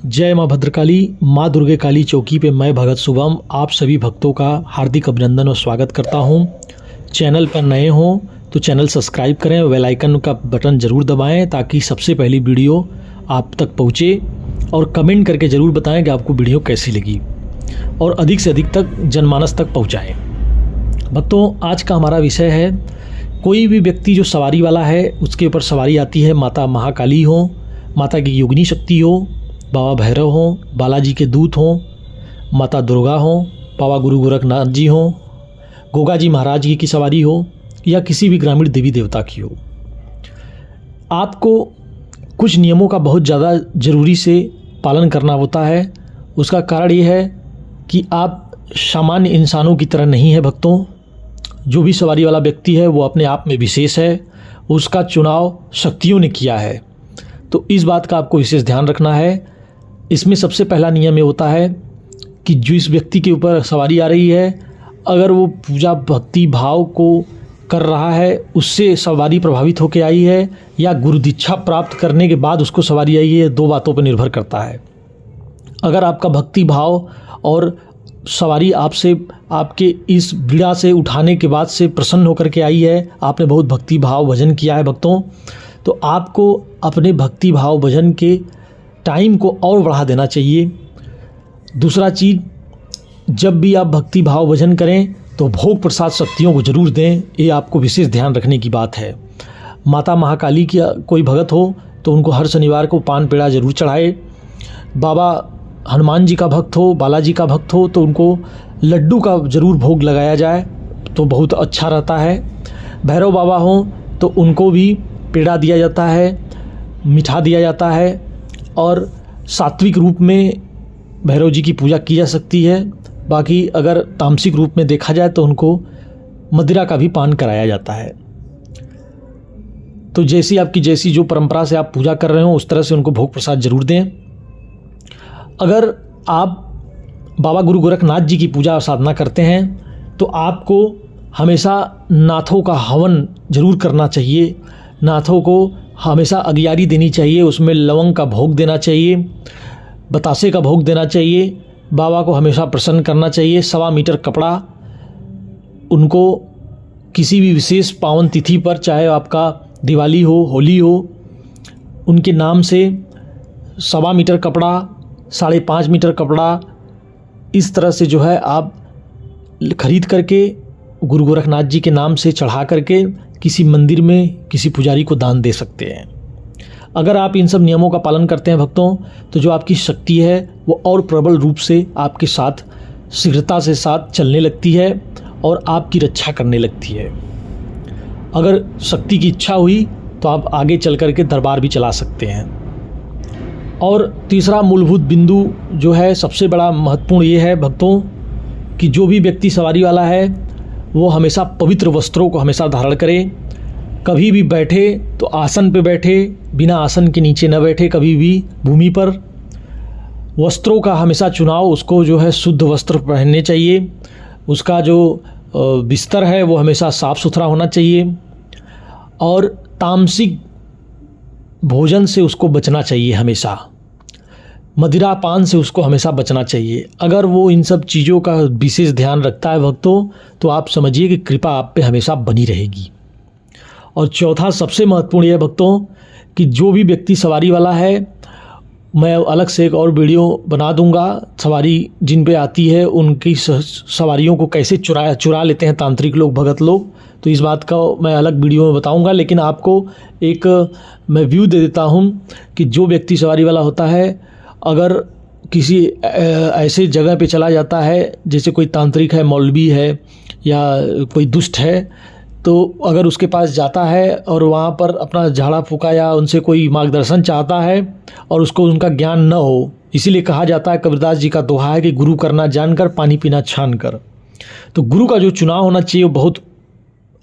जय माँ भद्रकाली, माँ दुर्गे काली चौकी पे मैं भगत शुभम आप सभी भक्तों का हार्दिक अभिनंदन और स्वागत करता हूँ। चैनल पर नए हों तो चैनल सब्सक्राइब करें, बेल आइकन का बटन ज़रूर दबाएं ताकि सबसे पहली वीडियो आप तक पहुँचे, और कमेंट करके ज़रूर बताएं कि आपको वीडियो कैसी लगी और अधिक से अधिक तक जनमानस तक पहुँचाएँ। भक्तों, आज का हमारा विषय है, कोई भी व्यक्ति जो सवारी वाला है उसके ऊपर सवारी आती है, माता महाकाली हो, माता की योगिनी शक्ति हो, बाबा भैरव हों, बालाजी के दूत हों, माता दुर्गा हों, बाबा गुरु गोरखनाथ जी हों, गोगा जी महाराज जी की सवारी हो, या किसी भी ग्रामीण देवी देवता की हो। आपको कुछ नियमों का बहुत ज़्यादा ज़रूरी से पालन करना होता है। उसका कारण ये है कि आप सामान्य इंसानों की तरह नहीं है भक्तों। जो भी सवारी वाला व्यक्ति है वो अपने आप में विशेष है, उसका चुनाव शक्तियों ने किया है। तो इस बात का आपको विशेष ध्यान रखना है। इसमें सबसे पहला नियम ये होता है कि जो इस व्यक्ति के ऊपर सवारी आ रही है, अगर वो पूजा भक्ति भाव को कर रहा है, उससे सवारी प्रभावित होकर आई है, या गुरु दीक्षा प्राप्त करने के बाद उसको सवारी आई है, दो बातों पर निर्भर करता है। अगर आपका भक्ति भाव और सवारी आपसे आपके इस बीड़ा से उठाने के बाद से प्रसन्न होकर के आई है, आपने बहुत भक्ति भाव भजन किया है भक्तों, तो आपको अपने भक्ति भाव भजन के टाइम को और बढ़ा देना चाहिए। दूसरा चीज़, जब भी आप भक्ति भाव भजन करें तो भोग प्रसाद शक्तियों को ज़रूर दें, ये आपको विशेष ध्यान रखने की बात है। माता महाकाली की कोई भगत हो तो उनको हर शनिवार को पान पेड़ा ज़रूर चढ़ाए। बाबा हनुमान जी का भक्त हो, बालाजी का भक्त हो तो उनको लड्डू का ज़रूर भोग लगाया जाए तो बहुत अच्छा रहता है। भैरव बाबा हों तो उनको भी पेड़ा दिया जाता है, मिठा दिया जाता है, और सात्विक रूप में भैरव जी की पूजा की जा सकती है। बाकी अगर तामसिक रूप में देखा जाए तो उनको मदिरा का भी पान कराया जाता है। तो जैसी जो परंपरा से आप पूजा कर रहे हो उस तरह से उनको भोग प्रसाद जरूर दें। अगर आप बाबा गुरु गोरखनाथ जी की पूजा और साधना करते हैं तो आपको हमेशा नाथों का हवन जरूर करना चाहिए। नाथों को हमेशा अगियारी देनी चाहिए, उसमें लवंग का भोग देना चाहिए, बतासे का भोग देना चाहिए। बाबा को हमेशा प्रसन्न करना चाहिए। 1.25 मीटर कपड़ा उनको किसी भी विशेष पावन तिथि पर, चाहे आपका दिवाली हो, होली हो, उनके नाम से 1.25 मीटर कपड़ा, 5.5 मीटर कपड़ा, इस तरह से जो है आप खरीद करके गुरु गोरखनाथ जी के नाम से चढ़ा करके किसी मंदिर में किसी पुजारी को दान दे सकते हैं। अगर आप इन सब नियमों का पालन करते हैं भक्तों, तो जो आपकी शक्ति है वो और प्रबल रूप से आपके साथ शीघ्रता से साथ चलने लगती है और आपकी रक्षा करने लगती है। अगर शक्ति की इच्छा हुई तो आप आगे चल करके दरबार भी चला सकते हैं। और तीसरा मूलभूत बिंदु जो है, सबसे बड़ा महत्वपूर्ण ये है भक्तों कि जो भी व्यक्ति सवारी वाला है वो हमेशा पवित्र वस्त्रों को हमेशा धारण करे। कभी भी बैठे तो आसन पे बैठे, बिना आसन के नीचे न बैठे, कभी भी भूमि पर। वस्त्रों का हमेशा चुनाव, उसको जो है शुद्ध वस्त्र पहनने चाहिए। उसका जो बिस्तर है वो हमेशा साफ़ सुथरा होना चाहिए, और तामसिक भोजन से उसको बचना चाहिए हमेशा। मदिरा पान से उसको हमेशा बचना चाहिए। अगर वो इन सब चीज़ों का विशेष ध्यान रखता है भक्तों, तो आप समझिए कि कृपा आप पे हमेशा बनी रहेगी। और चौथा सबसे महत्वपूर्ण यह भक्तों कि जो भी व्यक्ति सवारी वाला है, मैं अलग से एक और वीडियो बना दूंगा। सवारी जिन पे आती है उनकी सवारियों को कैसे चुरा लेते हैं तांत्रिक लोग, भगत लोग, तो इस बात का मैं अलग वीडियो में बताऊंगा। लेकिन आपको एक मैं व्यू दे देता हूं कि जो व्यक्ति सवारी वाला होता है, अगर किसी ऐसे जगह पे चला जाता है, जैसे कोई तांत्रिक है, मौलवी है, या कोई दुष्ट है, तो अगर उसके पास जाता है और वहाँ पर अपना झाड़ा फूका या उनसे कोई मार्गदर्शन चाहता है और उसको उनका ज्ञान न हो, इसीलिए कहा जाता है, कबीरदास जी का दोहा है कि गुरु करना जानकर, पानी पीना छान कर। तो गुरु का जो चुनाव होना चाहिए वो बहुत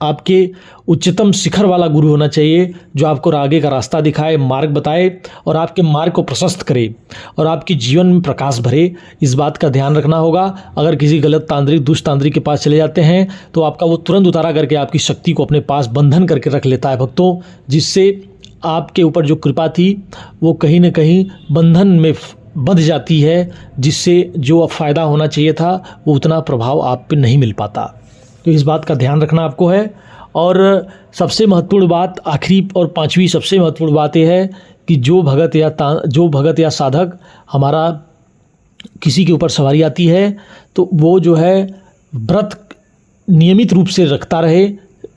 आपके उच्चतम शिखर वाला गुरु होना चाहिए, जो आपको आगे का रास्ता दिखाए, मार्ग बताए, और आपके मार्ग को प्रशस्त करे और आपके जीवन में प्रकाश भरे। इस बात का ध्यान रखना होगा। अगर किसी गलत तांत्रिक, दुष्ट तांत्रिक के पास चले जाते हैं तो आपका वो तुरंत उतारा करके आपकी शक्ति को अपने पास बंधन करके रख लेता है भक्तों, जिससे आपके ऊपर जो कृपा थी वो कहीं न कहीं बंधन में बंध जाती है, जिससे जो फ़ायदा होना चाहिए था वो उतना प्रभाव आप पे नहीं मिल पाता। तो इस बात का ध्यान रखना आपको है। और सबसे महत्वपूर्ण बात, आखिरी और पांचवी सबसे महत्वपूर्ण बात यह है कि जो भगत या साधक हमारा किसी के ऊपर सवारी आती है तो वो जो है व्रत नियमित रूप से रखता रहे।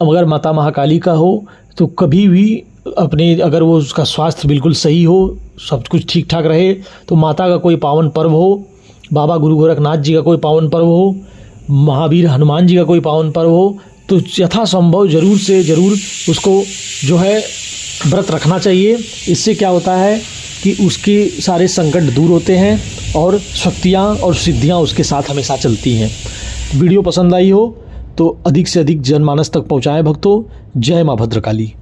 अगर माता महाकाली का हो तो कभी भी अपने, अगर वो उसका स्वास्थ्य बिल्कुल सही हो, सब कुछ ठीक ठाक रहे, तो माता का कोई पावन पर्व हो, बाबा गुरु गोरखनाथ जी का कोई पावन पर्व हो, महावीर हनुमान जी का कोई पावन पर्व हो, तो यथासंभव ज़रूर से ज़रूर उसको जो है व्रत रखना चाहिए। इससे क्या होता है कि उसके सारे संकट दूर होते हैं और शक्तियाँ और सिद्धियाँ उसके साथ हमेशा चलती हैं। वीडियो पसंद आई हो तो अधिक से अधिक जनमानस तक पहुँचाएँ भक्तों। जय माँ भद्रकाली।